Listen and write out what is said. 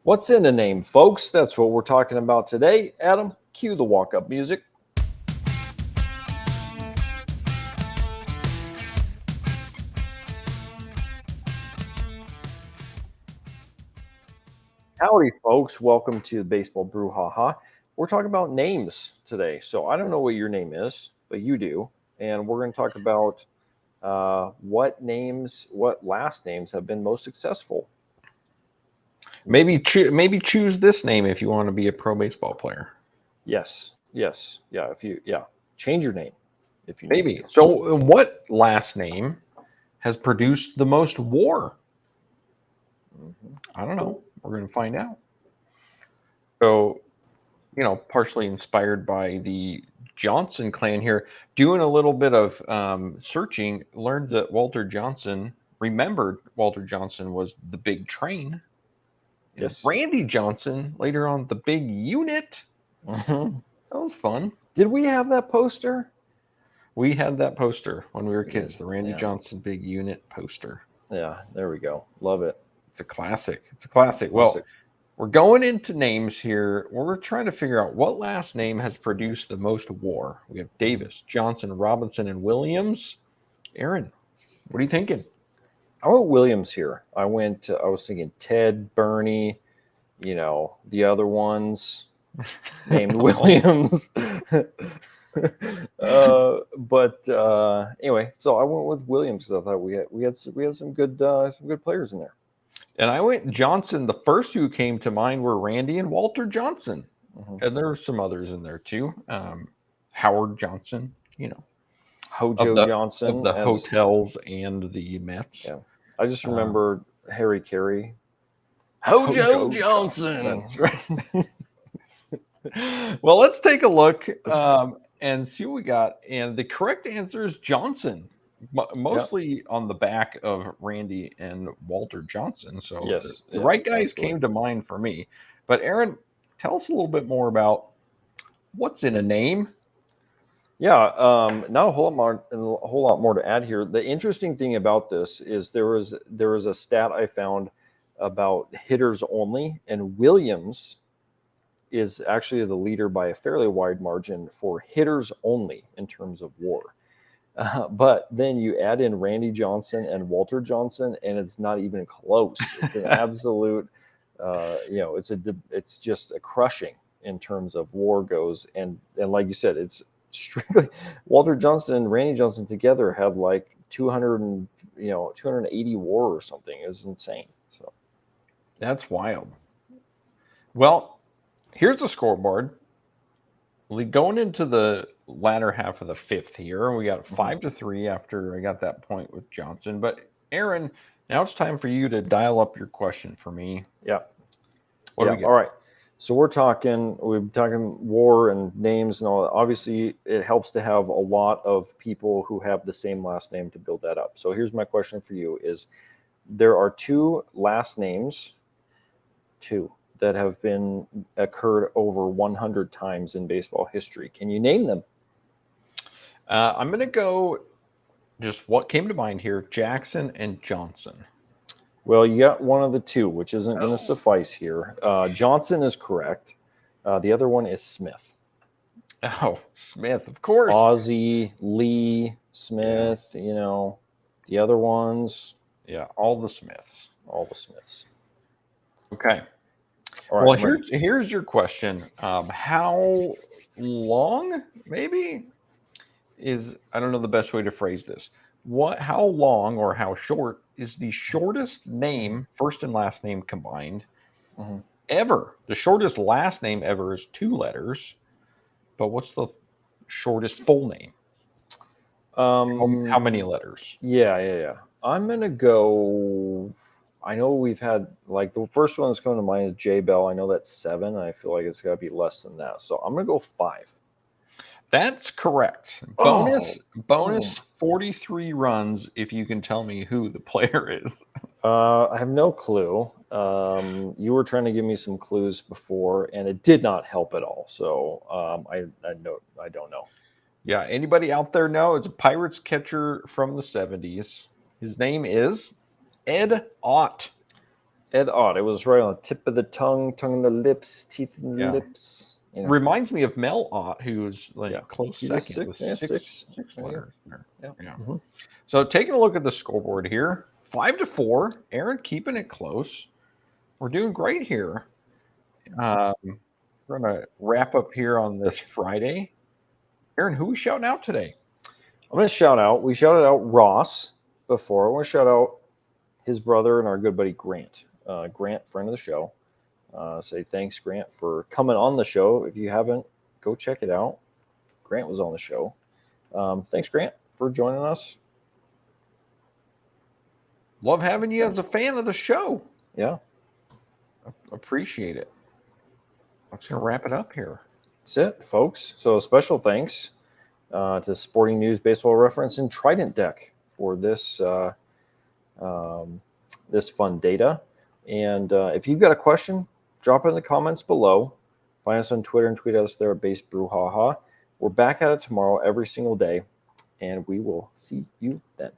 What's in a name, folks? That's what we're talking about today. Adam, cue the walk-up music. Howdy, folks. Welcome to Baseball Brewhaha. We're talking about names today. So I don't know what your name is, but you do. And we're going to talk about what last names have been most successful. Maybe choose this name if you want to be a pro baseball player. Yes. Yeah. Change your name if you need Maybe. to. So, what last name has produced the most war? I don't know. We're going to find out. So, partially inspired by the Johnson clan here, doing a little bit of searching, learned that remembered Walter Johnson was the big train. And Yes. Randy Johnson, later on, the big unit. Mm-hmm. That was fun. Did we have that poster? We had that poster when we were kids, the Randy Yeah. Johnson big unit poster. Yeah, there we go. Love it. It's a classic. Well, we're going into names here. We're trying to figure out what last name has produced the most war. We have Davis, Johnson, Robinson, and Williams. Aaron, what are you thinking? I went Williams here. I was thinking Ted, Bernie, the other ones named Williams. Anyway, so I went with Williams because I thought we had some good players in there. And I went Johnson. The first two came to mind were Randy and Walter Johnson. Mm-hmm. And there were some others in there too. Howard Johnson, Hojo Johnson of the hotels and the Mets. Yeah, I just remember Harry Carey. Hojo Johnson. That's right. Well, let's take a look and see what we got. And the correct answer is Johnson, mostly on the back of Randy and Walter Johnson. So yes, the right guys came to mind for me. But Aaron, tell us a little bit more about what's in a name. Yeah, not a whole lot more to add here. The interesting thing about this is there was a stat I found about hitters only, and Williams is actually the leader by a fairly wide margin for hitters only in terms of WAR. But then you add in Randy Johnson and Walter Johnson, and it's not even close. It's an absolute, it's just a crushing in terms of WAR goes. And like you said, it's strictly Walter Johnson and Randy Johnson together had like 280 WAR or something. It was insane. So that's wild. Well, here's the scoreboard. Going into the latter half of the fifth here, and we got 5-3 after I got that point with Johnson. But Aaron, now it's time for you to dial up your question for me. Yeah. What do we get? All right. So we're talking WAR and names and all that. Obviously, it helps to have a lot of people who have the same last name to build that up. So here's my question for you: is there are two last names, that have been occurred over 100 times in baseball history. Can you name them? I'm going to go just what came to mind here, Jackson and Johnson. Well, you got one of the two, which isn't going to suffice here. Johnson is correct. The other one is Smith. Oh, Smith, of course. Ozzie, Lee, Smith, the other ones. Yeah, all the Smiths. Okay. All right, well, here's your question. How long, maybe, I don't know the best way to phrase this. How long or how short is the shortest name, first and last name combined, ever? The shortest last name ever is 2 letters, but what's the shortest full name? How many letters? Yeah. I'm going to go... I know we've had, like, the first one that's coming to mind is J Bell. I know that's 7. I feel like it's got to be less than that. So I'm going to go 5. That's correct. Bonus 43 runs if you can tell me who the player is. I have no clue. You were trying to give me some clues before, and it did not help at all. So I don't know. Yeah, anybody out there know? It's a Pirates catcher from the 70s. His name is Ed Ott. Ed Ott. It was right on the tip of the tongue in the lips, teeth in the Yeah. lips. You know. Reminds me of Mel Ott, who's like close He's second a with six. six Yeah. letters there. Yeah. Yeah. Mm-hmm. So taking a look at the scoreboard here, 5-4. Aaron keeping it close. We're doing great here. We're gonna wrap up here on this Friday. Aaron, who we shouting out today? I'm going to shout out. We shouted out Ross before. I want to shout out his brother and our good buddy Grant. Grant, friend of the show. Say thanks, Grant, for coming on the show. If you haven't, go check it out. Grant was on the show. Thanks, Grant, for joining us. Love having you as a fan of the show. Yeah. Appreciate it. Let's gonna wrap it up here. That's it, folks. So special thanks to Sporting News Baseball Reference and Trident Deck for this this fun data. And if you've got a question, drop it in the comments below. Find us on Twitter and tweet us there at Baseball Brewhaha. We're back at it tomorrow every single day, and we will see you then.